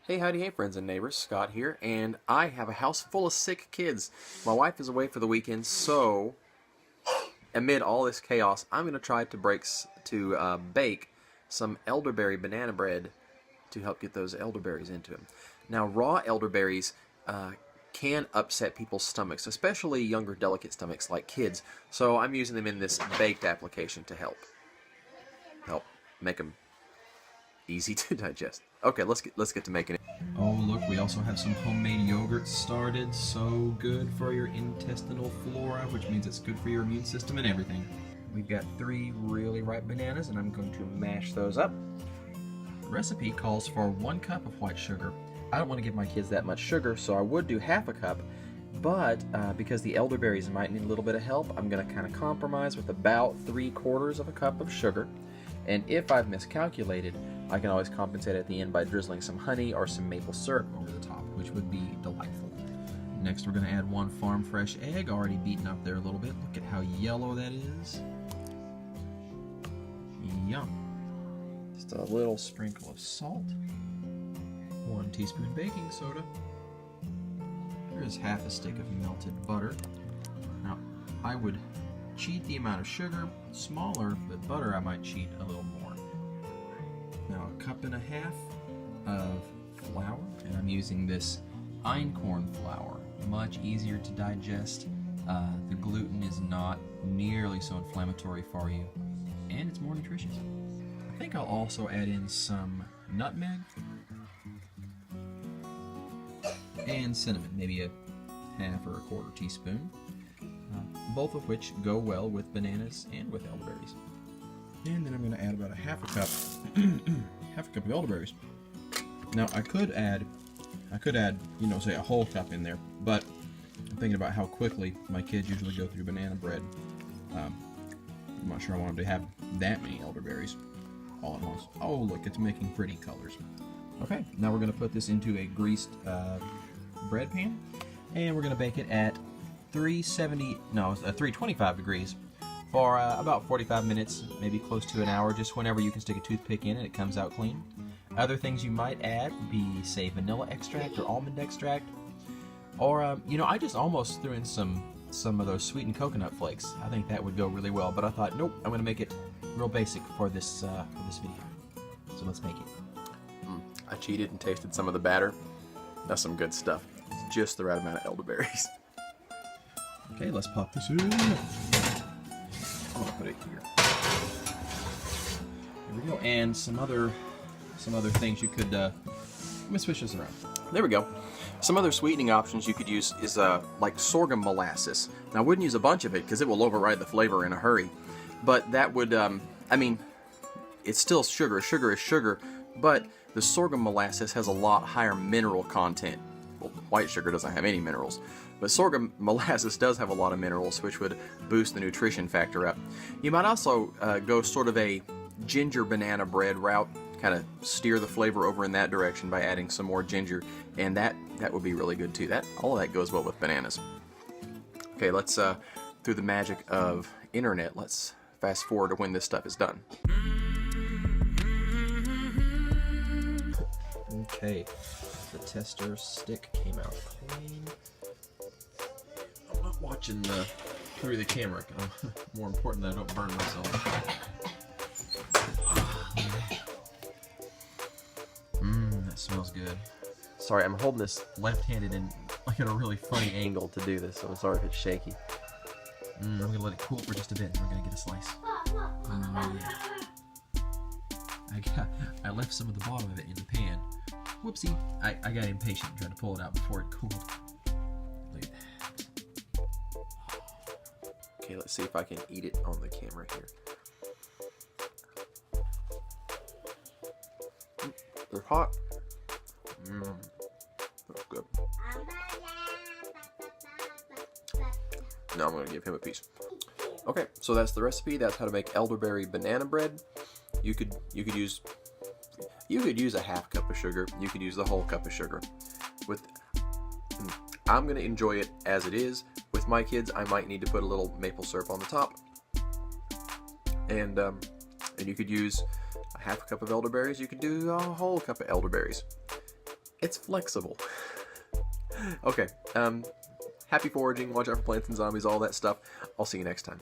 Hey, howdy, hey, friends and neighbors. Scott here, and I have a house full of sick kids. My wife is away for the weekend, so amid all this chaos, I'm going to try to bake some elderberry banana bread to help get those elderberries into them. Now, raw elderberries can upset people's stomachs, especially younger, delicate stomachs like kids. So I'm using them in this baked application to help make them easy to digest. Okay, let's get to making it. Oh, look, we also have some homemade yogurt started. So good for your intestinal flora, which means it's good for your immune system and everything. We've got 3 really ripe bananas, and I'm going to mash those up. The recipe calls for 1 cup of white sugar. I don't want to give my kids that much sugar, so I would do half a cup, but because the elderberries might need a little bit of help, I'm going to kind of compromise with about 3/4 of a cup of sugar. And if I've miscalculated, I can always compensate at the end by drizzling some honey or some maple syrup over the top, which would be delightful. Next, we're going to add 1 farm fresh egg, already beaten up there a little bit. Look at how yellow that is. Yum. Just a little sprinkle of salt. 1 teaspoon baking soda. Here's half a stick of melted butter. Now, I would cheat the amount of sugar, smaller, but butter I might cheat a little more. Now 1.5 cups of flour, and I'm using this einkorn flour, much easier to digest. The gluten is not nearly so inflammatory for you, and it's more nutritious. I think I'll also add in some nutmeg and cinnamon, maybe a half or 1/4 teaspoon. Both of which go well with bananas and with elderberries. And then I'm going to add about a half a cup of elderberries. Now I could add, say a whole cup in there, but I'm thinking about how quickly my kids usually go through banana bread. I'm not sure I want them to have that many elderberries all at once. Oh, look, it's making pretty colors. Okay, now we're going to put this into a greased bread pan, and we're going to bake it at 325 degrees for about 45 minutes, maybe close to an hour, just whenever you can stick a toothpick in and it comes out clean. Other things you might add would be, say, vanilla extract or almond extract, or I just almost threw in some of those sweetened coconut flakes. I think that would go really well, but I thought, nope, I'm going to make it real basic for this video. So let's make it. I cheated and tasted some of the batter. That's some good stuff. It's just the right amount of elderberries. Okay, let's pop this in. I'm gonna put it here. There we go. And some other things you could. Let me switch this around. There we go. Some other sweetening options you could use is like sorghum molasses. Now I wouldn't use a bunch of it because it will override the flavor in a hurry. But that would, it's still sugar. Sugar is sugar, but the sorghum molasses has a lot higher mineral content. Well, white sugar doesn't have any minerals, but sorghum molasses does have a lot of minerals, which would boost the nutrition factor up. You might also go sort of a ginger banana bread route, kind of steer the flavor over in that direction by adding some more ginger, and that would be really good too. All of that goes well with bananas. Okay, let's through the magic of internet, let's fast forward to when this stuff is done. Okay. The tester stick came out clean. I'm not watching through the camera. More important that I don't burn myself. That smells good. Sorry, I'm holding this left-handed and like at a really funny angle to do this, so I'm sorry if it's shaky. I'm gonna let it cool for just a bit, and we're gonna get a slice. I left some of the bottom of it in the pan. Whoopsie, I got impatient and tried to pull it out before it cooled. Look at that. Okay, let's see if I can eat it on the camera here. They're hot. That's good. Now I'm going to give him a piece. Okay, so that's the recipe. That's how to make elderberry banana bread. You could use a half cup of sugar. You could use the whole cup of sugar. I'm going to enjoy it as it is. With my kids, I might need to put a little maple syrup on the top. And you could use a half a cup of elderberries. You could do a whole cup of elderberries. It's flexible. Okay, happy foraging, watch out for plants and zombies, all that stuff. I'll see you next time.